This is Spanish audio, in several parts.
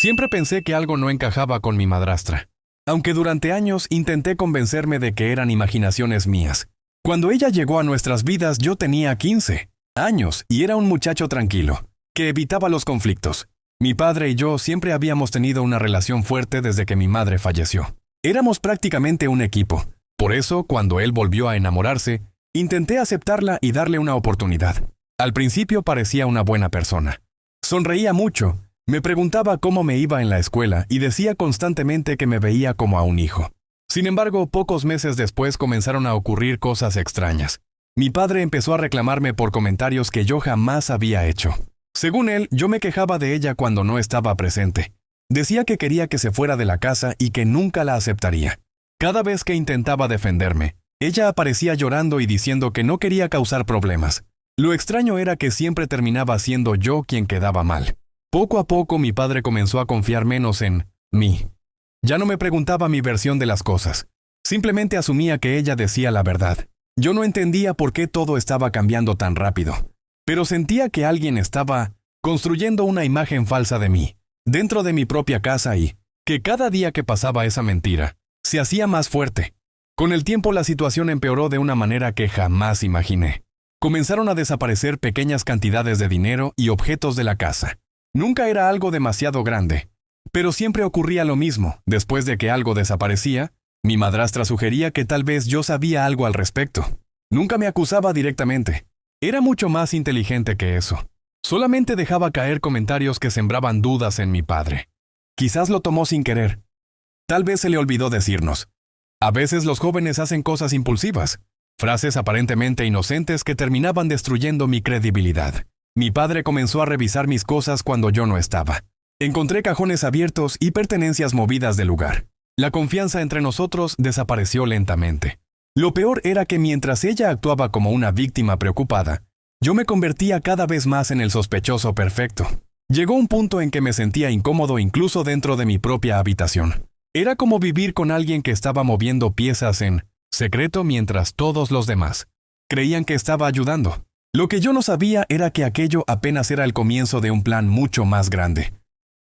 Siempre pensé que algo no encajaba con mi madrastra, aunque durante años intenté convencerme de que eran imaginaciones mías. Cuando ella llegó a nuestras vidas yo tenía 15 años y era un muchacho tranquilo, que evitaba los conflictos. Mi padre y yo siempre habíamos tenido una relación fuerte desde que mi madre falleció. Éramos prácticamente un equipo. Por eso, cuando él volvió a enamorarse, intenté aceptarla y darle una oportunidad. Al principio parecía una buena persona. Sonreía mucho, me preguntaba cómo me iba en la escuela y decía constantemente que me veía como a un hijo. Sin embargo, pocos meses después comenzaron a ocurrir cosas extrañas. Mi padre empezó a reclamarme por comentarios que yo jamás había hecho. Según él, yo me quejaba de ella cuando no estaba presente. Decía que quería que se fuera de la casa y que nunca la aceptaría. Cada vez que intentaba defenderme, ella aparecía llorando y diciendo que no quería causar problemas. Lo extraño era que siempre terminaba siendo yo quien quedaba mal. Poco a poco mi padre comenzó a confiar menos en mí. Ya no me preguntaba mi versión de las cosas. Simplemente asumía que ella decía la verdad. Yo no entendía por qué todo estaba cambiando tan rápido. Pero sentía que alguien estaba construyendo una imagen falsa de mí, dentro de mi propia casa y que cada día que pasaba esa mentira, se hacía más fuerte. Con el tiempo la situación empeoró de una manera que jamás imaginé. Comenzaron a desaparecer pequeñas cantidades de dinero y objetos de la casa. Nunca era algo demasiado grande, pero siempre ocurría lo mismo. Después de que algo desaparecía, mi madrastra sugería que tal vez yo sabía algo al respecto. Nunca me acusaba directamente. Era mucho más inteligente que eso. Solamente dejaba caer comentarios que sembraban dudas en mi padre. Quizás lo tomó sin querer. Tal vez se le olvidó decirnos. A veces los jóvenes hacen cosas impulsivas, frases aparentemente inocentes que terminaban destruyendo mi credibilidad. Mi padre comenzó a revisar mis cosas cuando yo no estaba. Encontré cajones abiertos y pertenencias movidas del lugar. La confianza entre nosotros desapareció lentamente. Lo peor era que mientras ella actuaba como una víctima preocupada, yo me convertía cada vez más en el sospechoso perfecto. Llegó un punto en que me sentía incómodo incluso dentro de mi propia habitación. Era como vivir con alguien que estaba moviendo piezas en secreto mientras todos los demás creían que estaba ayudando. Lo que yo no sabía era que aquello apenas era el comienzo de un plan mucho más grande.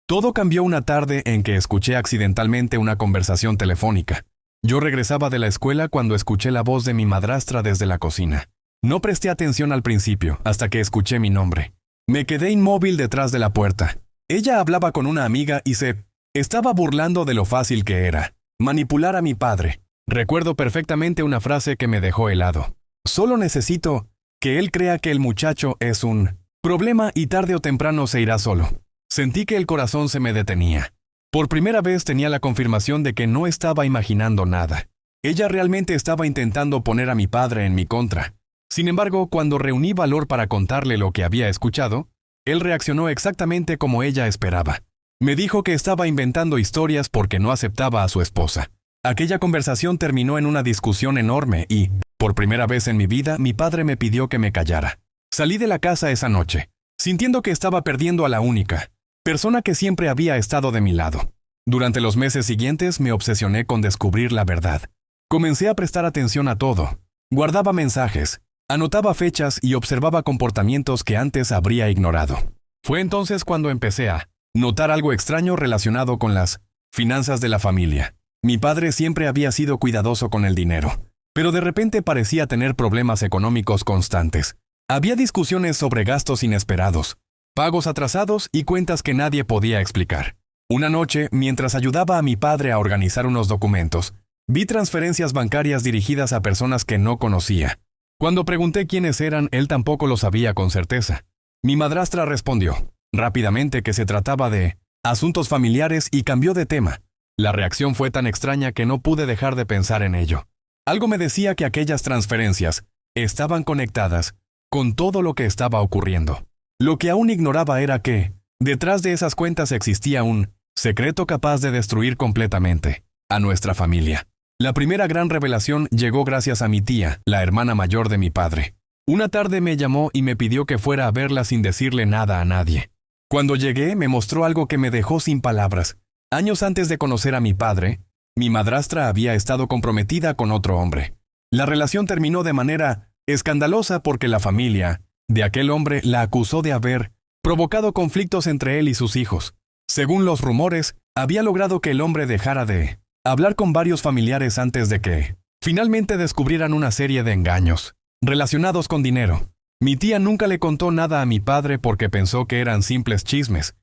Todo cambió una tarde en que escuché accidentalmente una conversación telefónica. Yo regresaba de la escuela cuando escuché la voz de mi madrastra desde la cocina. No presté atención al principio, hasta que escuché mi nombre. Me quedé inmóvil detrás de la puerta. Ella hablaba con una amiga y se estaba burlando de lo fácil que era manipular a mi padre. Recuerdo perfectamente una frase que me dejó helado. Solo necesito que él crea que el muchacho es un problema y tarde o temprano se irá solo. Sentí que el corazón se me detenía. Por primera vez tenía la confirmación de que no estaba imaginando nada. Ella realmente estaba intentando poner a mi padre en mi contra. Sin embargo, cuando reuní valor para contarle lo que había escuchado, él reaccionó exactamente como ella esperaba. Me dijo que estaba inventando historias porque no aceptaba a su esposa. Aquella conversación terminó en una discusión enorme y, por primera vez en mi vida, mi padre me pidió que me callara. Salí de la casa esa noche, sintiendo que estaba perdiendo a la única persona que siempre había estado de mi lado. Durante los meses siguientes me obsesioné con descubrir la verdad. Comencé a prestar atención a todo. Guardaba mensajes, anotaba fechas y observaba comportamientos que antes habría ignorado. Fue entonces cuando empecé a notar algo extraño relacionado con las finanzas de la familia. Mi padre siempre había sido cuidadoso con el dinero, pero de repente parecía tener problemas económicos constantes. Había discusiones sobre gastos inesperados, pagos atrasados y cuentas que nadie podía explicar. Una noche, mientras ayudaba a mi padre a organizar unos documentos, vi transferencias bancarias dirigidas a personas que no conocía. Cuando pregunté quiénes eran, él tampoco lo sabía con certeza. Mi madrastra respondió rápidamente que se trataba de asuntos familiares y cambió de tema. La reacción fue tan extraña que no pude dejar de pensar en ello. Algo me decía que aquellas transferencias estaban conectadas con todo lo que estaba ocurriendo. Lo que aún ignoraba era que, detrás de esas cuentas existía un secreto capaz de destruir completamente a nuestra familia. La primera gran revelación llegó gracias a mi tía, la hermana mayor de mi padre. Una tarde me llamó y me pidió que fuera a verla sin decirle nada a nadie. Cuando llegué, me mostró algo que me dejó sin palabras. Años antes de conocer a mi padre, mi madrastra había estado comprometida con otro hombre. La relación terminó de manera escandalosa porque la familia de aquel hombre la acusó de haber provocado conflictos entre él y sus hijos. Según los rumores, había logrado que el hombre dejara de hablar con varios familiares antes de que finalmente descubrieran una serie de engaños relacionados con dinero. Mi tía nunca le contó nada a mi padre porque pensó que eran simples chismes.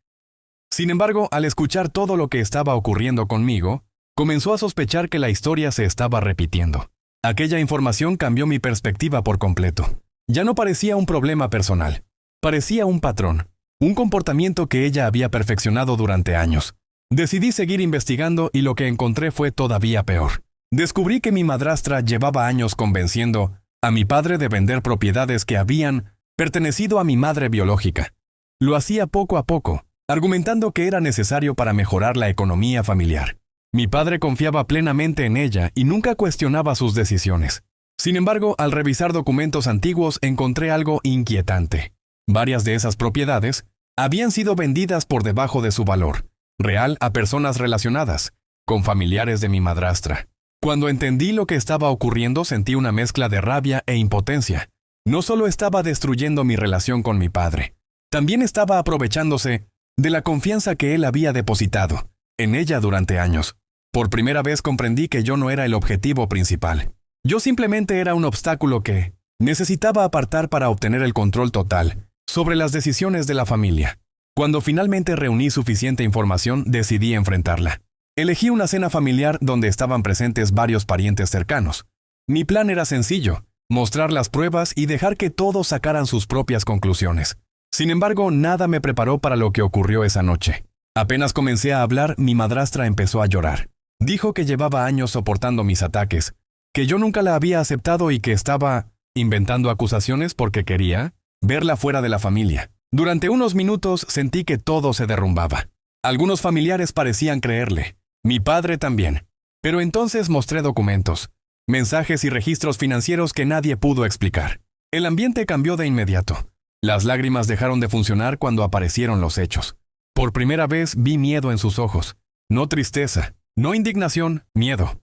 Sin embargo, al escuchar todo lo que estaba ocurriendo conmigo, comenzó a sospechar que la historia se estaba repitiendo. Aquella información cambió mi perspectiva por completo. Ya no parecía un problema personal. Parecía un patrón, un comportamiento que ella había perfeccionado durante años. Decidí seguir investigando y lo que encontré fue todavía peor. Descubrí que mi madrastra llevaba años convenciendo a mi padre de vender propiedades que habían pertenecido a mi madre biológica. Lo hacía poco a poco, argumentando que era necesario para mejorar la economía familiar. Mi padre confiaba plenamente en ella y nunca cuestionaba sus decisiones. Sin embargo, al revisar documentos antiguos encontré algo inquietante. Varias de esas propiedades habían sido vendidas por debajo de su valor real a personas relacionadas con familiares de mi madrastra. Cuando entendí lo que estaba ocurriendo, sentí una mezcla de rabia e impotencia. No solo estaba destruyendo mi relación con mi padre, también estaba aprovechándose de la confianza que él había depositado en ella durante años. Por primera vez comprendí que yo no era el objetivo principal. Yo simplemente era un obstáculo que necesitaba apartar para obtener el control total sobre las decisiones de la familia. Cuando finalmente reuní suficiente información, decidí enfrentarla. Elegí una cena familiar donde estaban presentes varios parientes cercanos. Mi plan era sencillo: mostrar las pruebas y dejar que todos sacaran sus propias conclusiones. Sin embargo, nada me preparó para lo que ocurrió esa noche. Apenas comencé a hablar, mi madrastra empezó a llorar. Dijo que llevaba años soportando mis ataques, que yo nunca la había aceptado y que estaba inventando acusaciones porque quería verla fuera de la familia. Durante unos minutos sentí que todo se derrumbaba. Algunos familiares parecían creerle, mi padre también. Pero entonces mostré documentos, mensajes y registros financieros que nadie pudo explicar. El ambiente cambió de inmediato. Las lágrimas dejaron de funcionar cuando aparecieron los hechos. Por primera vez vi miedo en sus ojos. No tristeza, no indignación, miedo.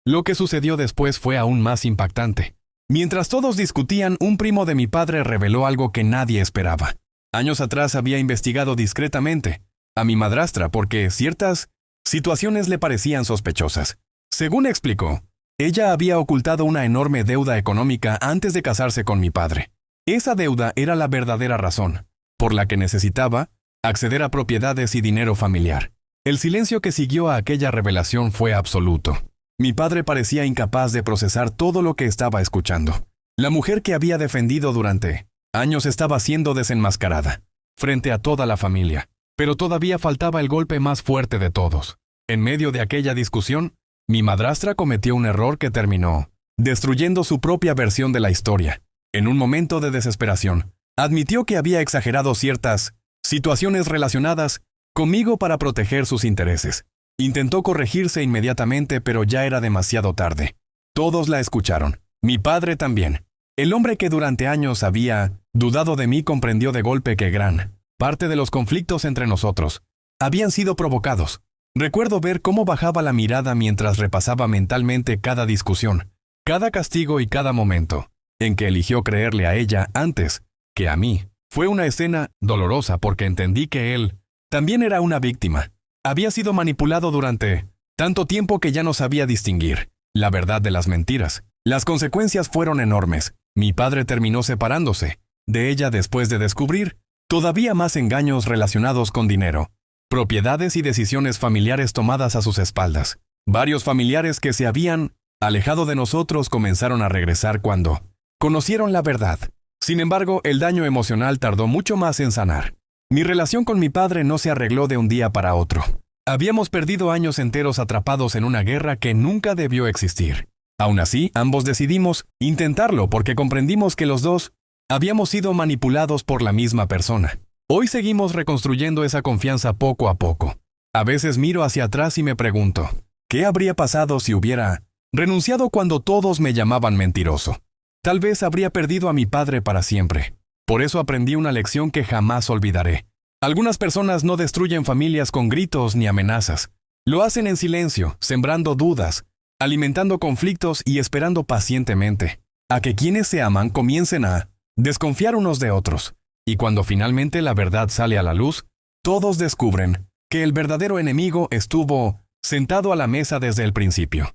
Lo que sucedió después fue aún más impactante. Mientras todos discutían, un primo de mi padre reveló algo que nadie esperaba. Años atrás había investigado discretamente a mi madrastra porque ciertas situaciones le parecían sospechosas. Según explicó, ella había ocultado una enorme deuda económica antes de casarse con mi padre. Esa deuda era la verdadera razón por la que necesitaba acceder a propiedades y dinero familiar. El silencio que siguió a aquella revelación fue absoluto. Mi padre parecía incapaz de procesar todo lo que estaba escuchando. La mujer que había defendido durante años estaba siendo desenmascarada frente a toda la familia, pero todavía faltaba el golpe más fuerte de todos. En medio de aquella discusión, mi madrastra cometió un error que terminó destruyendo su propia versión de la historia. En un momento de desesperación, admitió que había exagerado ciertas situaciones relacionadas conmigo para proteger sus intereses. Intentó corregirse inmediatamente, pero ya era demasiado tarde. Todos la escucharon. Mi padre también. El hombre que durante años había dudado de mí comprendió de golpe que gran parte de los conflictos entre nosotros habían sido provocados. Recuerdo ver cómo bajaba la mirada mientras repasaba mentalmente cada discusión, cada castigo y cada momento en que eligió creerle a ella antes que a mí. Fue una escena dolorosa porque entendí que él también era una víctima. Había sido manipulado durante tanto tiempo que ya no sabía distinguir la verdad de las mentiras. Las consecuencias fueron enormes. Mi padre terminó separándose de ella después de descubrir todavía más engaños relacionados con dinero, propiedades y decisiones familiares tomadas a sus espaldas. Varios familiares que se habían alejado de nosotros comenzaron a regresar cuando conocieron la verdad. Sin embargo, el daño emocional tardó mucho más en sanar. Mi relación con mi padre no se arregló de un día para otro. Habíamos perdido años enteros atrapados en una guerra que nunca debió existir. Aún así, ambos decidimos intentarlo porque comprendimos que los dos habíamos sido manipulados por la misma persona. Hoy seguimos reconstruyendo esa confianza poco a poco. A veces miro hacia atrás y me pregunto, ¿qué habría pasado si hubiera renunciado cuando todos me llamaban mentiroso? Tal vez habría perdido a mi padre para siempre. Por eso aprendí una lección que jamás olvidaré. Algunas personas no destruyen familias con gritos ni amenazas. Lo hacen en silencio, sembrando dudas, alimentando conflictos y esperando pacientemente a que quienes se aman comiencen a desconfiar unos de otros. Y cuando finalmente la verdad sale a la luz, todos descubren que el verdadero enemigo estuvo sentado a la mesa desde el principio.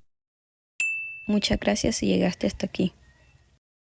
Muchas gracias si llegaste hasta aquí.